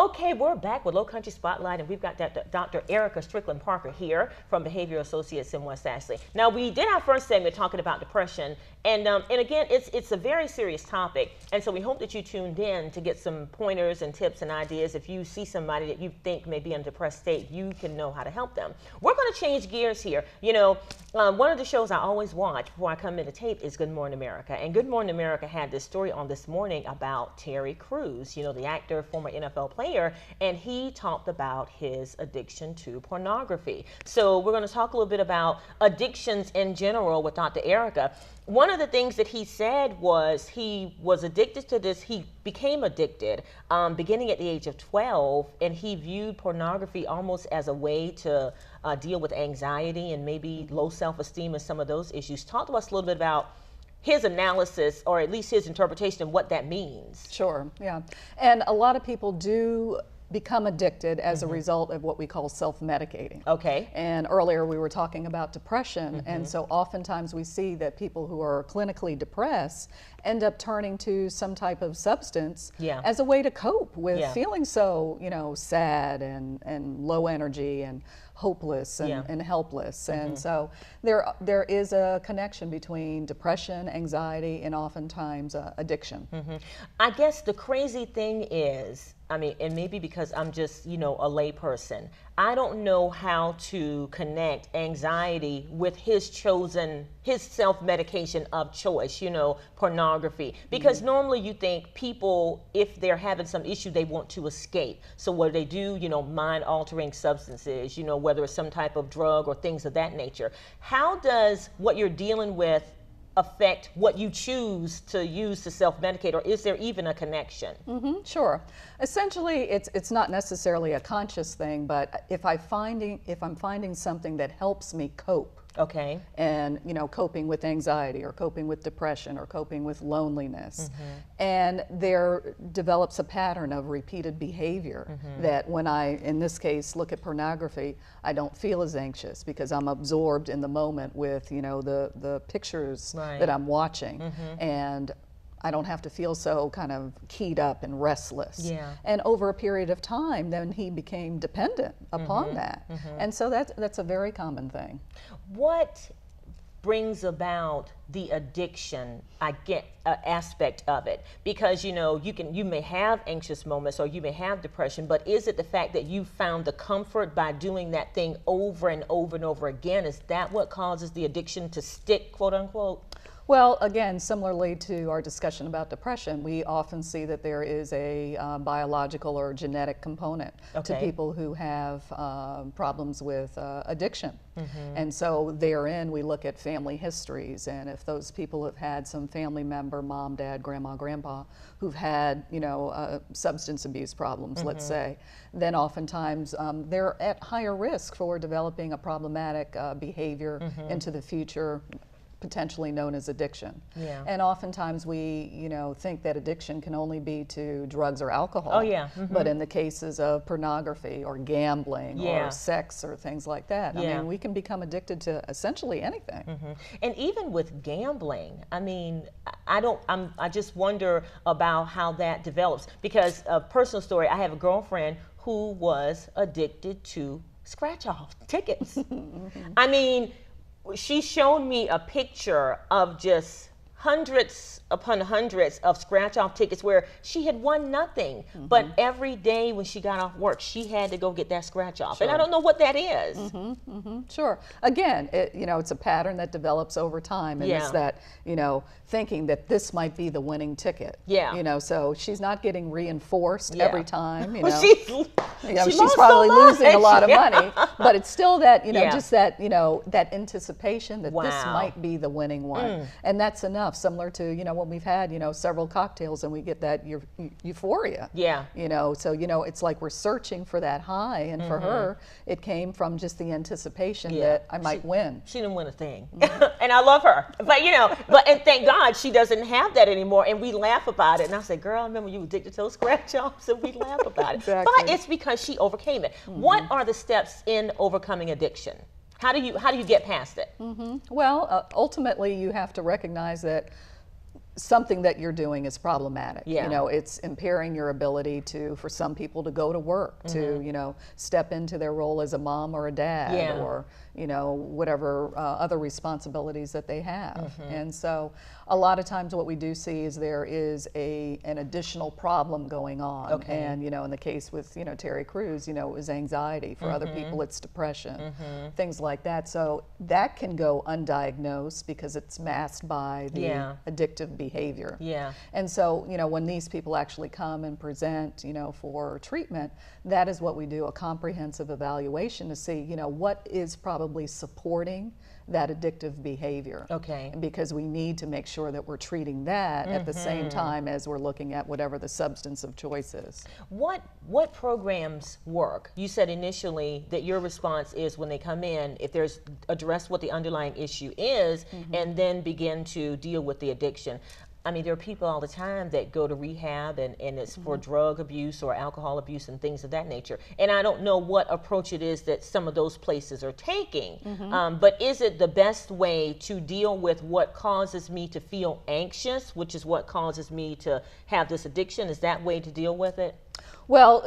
Okay, we're back with Low Country Spotlight, and we've got Dr. Erica Strickland Parker here from Behavioral Associates in West Ashley. Now, we did our first segment talking about depression, and again, it's a very serious topic, and so we hope that you tuned in to get some pointers and tips and ideas. If you see somebody that you think may be in a depressed state, you can know how to help them. We're going to change gears here. You know, one of the shows I always watch before I come in to tape is Good Morning America, and Good Morning America had this story on this morning about Terry Crews, you know, the actor, former NFL player, and he talked about his addiction to pornography. So we're going to talk a little bit about addictions in general with Dr. Erica. One of the things that he said was he was addicted to this. He became addicted beginning at the age of 12, and he viewed pornography almost as a way to deal with anxiety and maybe low self-esteem and some of those issues. Talk to us a little bit about his analysis, or at least his interpretation of what that means. Sure, yeah. And a lot of people do become addicted as a result of what we call self-medicating. Okay. And earlier we were talking about depression, and so oftentimes we see that people who are clinically depressed end up turning to some type of substance as a way to cope with feeling so, you know, sad and low energy and hopeless and helpless. And so there is a connection between depression, anxiety, and oftentimes addiction. I guess the crazy thing is, I mean, and maybe because I'm just, you know, a lay person, I don't know how to connect anxiety with his self-medication of choice, you know, pornography. Because normally you think people, if they're having some issue, they want to escape. So what they do, you know, mind-altering substances, you know, whether it's some type of drug or things of that nature. How does what you're dealing with affect what you choose to use to self-medicate, or is there even a connection? Sure. Essentially, it's not necessarily a conscious thing, but if I'm finding something that helps me cope, okay, and you know, coping with anxiety or coping with depression or coping with loneliness, and there develops a pattern of repeated behavior that when I, in this case, look at pornography, I don't feel as anxious because I'm absorbed in the moment with, you know, the pictures that I'm watching, and I don't have to feel so kind of keyed up and restless. And over a period of time, then he became dependent upon that. And so that's a very common thing. What brings about the addiction, I get, aspect of it? Because, you know, you may have anxious moments or you may have depression, but is it the fact that you found the comfort by doing that thing over and over and over again? Is that what causes the addiction to stick, quote unquote? Well, again, similarly to our discussion about depression, we often see that there is a biological or genetic component to people who have problems with addiction. And so therein we look at family histories, and if those people have had some family member, mom, dad, grandma, grandpa, who've had, you know, substance abuse problems, let's say, then oftentimes they're at higher risk for developing a problematic behavior into the future, potentially known as addiction. And oftentimes we, you know, think that addiction can only be to drugs or alcohol. But in the cases of pornography or gambling or sex or things like that, I mean, we can become addicted to essentially anything. And even with gambling, I mean, I just wonder about how that develops, because a personal story, I have a girlfriend who was addicted to scratch-off tickets. I mean, she showed me a picture of just hundreds upon hundreds of scratch-off tickets where she had won nothing, but every day when she got off work, she had to go get that scratch-off. And I don't know what that is. Sure. Again, you know, it's a pattern that develops over time, and it's that, you know, thinking that this might be the winning ticket. You know, so she's not getting reinforced every time, you know. She's probably losing a lot of money, but it's still that, you know, just that, you know, that anticipation that this might be the winning one. And that's enough, similar to, you know, when we've had, you know, several cocktails and we get that euphoria. You know, so, you know, it's like we're searching for that high, and for her, it came from just the anticipation that I might win. She didn't win a thing. And I love her. But, you know, and thank God she doesn't have that anymore, and we laugh about it. And I say, girl, I remember you were addicted to those scratch-offs, and we laugh about it. But it's because she overcame it. What are the steps in overcoming addiction? How do you get past it? Well, ultimately you have to recognize that something that you're doing is problematic. Yeah. You know, it's impairing your ability to, for some people, to go to work, to, you know, step into their role as a mom or a dad, Yeah. or, you know, whatever other responsibilities that they have. And so a lot of times what we do see is there is an additional problem going on. Okay. And, you know, in the case with, you know, Terry Crews, you know, it was anxiety. For other people, it's depression, things like that. So that can go undiagnosed because it's masked by the addictive behavior. Yeah. And so, you know, when these people actually come and present, you know, for treatment, that is what we do, a comprehensive evaluation to see, you know, what is probably supporting that addictive behavior. Okay. Because we need to make sure that we're treating that at the same time as we're looking at whatever the substance of choice is. What programs work? You said initially that your response is when they come in, if there's address what the underlying issue is, and then begin to deal with the addiction. I mean, there are people all the time that go to rehab and it's for drug abuse or alcohol abuse and things of that nature. And I don't know what approach it is that some of those places are taking, but is it the best way to deal with what causes me to feel anxious, which is what causes me to have this addiction? Is that way to deal with it? Well,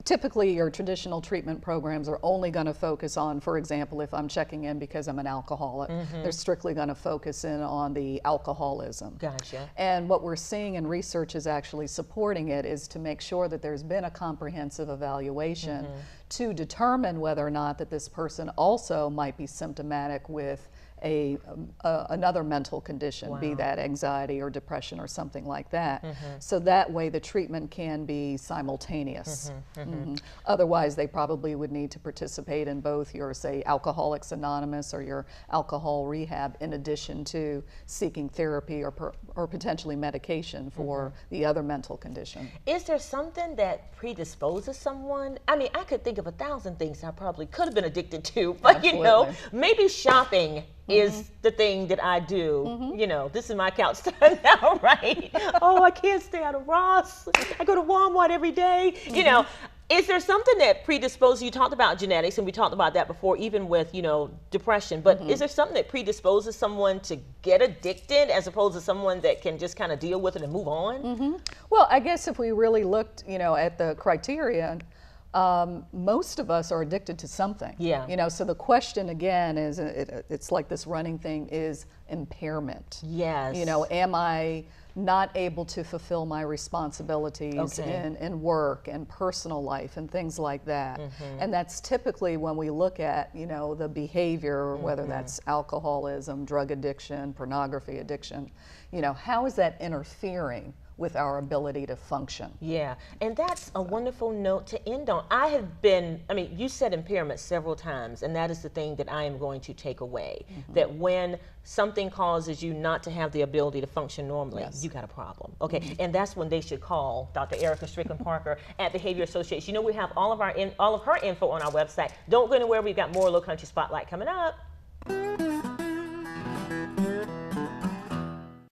typically your traditional treatment programs are only going to focus on, for example, if I'm checking in because I'm an alcoholic, they're strictly going to focus in on the alcoholism. Gotcha. And what we're seeing in research is actually supporting it is to make sure that there's been a comprehensive evaluation to determine whether or not that this person also might be symptomatic with another mental condition, be that anxiety or depression or something like that. So that way the treatment can be simultaneous. Otherwise they probably would need to participate in both your, say, Alcoholics Anonymous or your alcohol rehab in addition to seeking therapy or potentially medication for the other mental condition. Is there something that predisposes someone? I mean, I could think of 1,000 things I probably could have been addicted to, but you know, maybe shopping is the thing that I do. You know, this is my couch time now, right? Oh, I can't stay out of Ross. I go to Walmart every day. You know, is there something that predisposes? You talked about genetics, and we talked about that before, even with, you know, depression. But is there something that predisposes someone to get addicted as opposed to someone that can just kind of deal with it and move on? Well, I guess if we really looked, you know, at the criteria, most of us are addicted to something. Yeah. You know, so the question again is, it's like this running thing, is impairment. Yes. You know, am I not able to fulfill my responsibilities in work and personal life and things like that? And that's typically when we look at, you know, the behavior, whether that's alcoholism, drug addiction, pornography addiction, you know, how is that interfering with our ability to function? Yeah, and that's a wonderful note to end on. I mean, you said impairment several times, and that is the thing that I am going to take away, that when something causes you not to have the ability to function normally, you got a problem, okay? And that's when they should call Dr. Erica Strickland Parker at Behavior Associates. You know, we have all of her info on our website. Don't go anywhere, we've got more Low Country Spotlight coming up.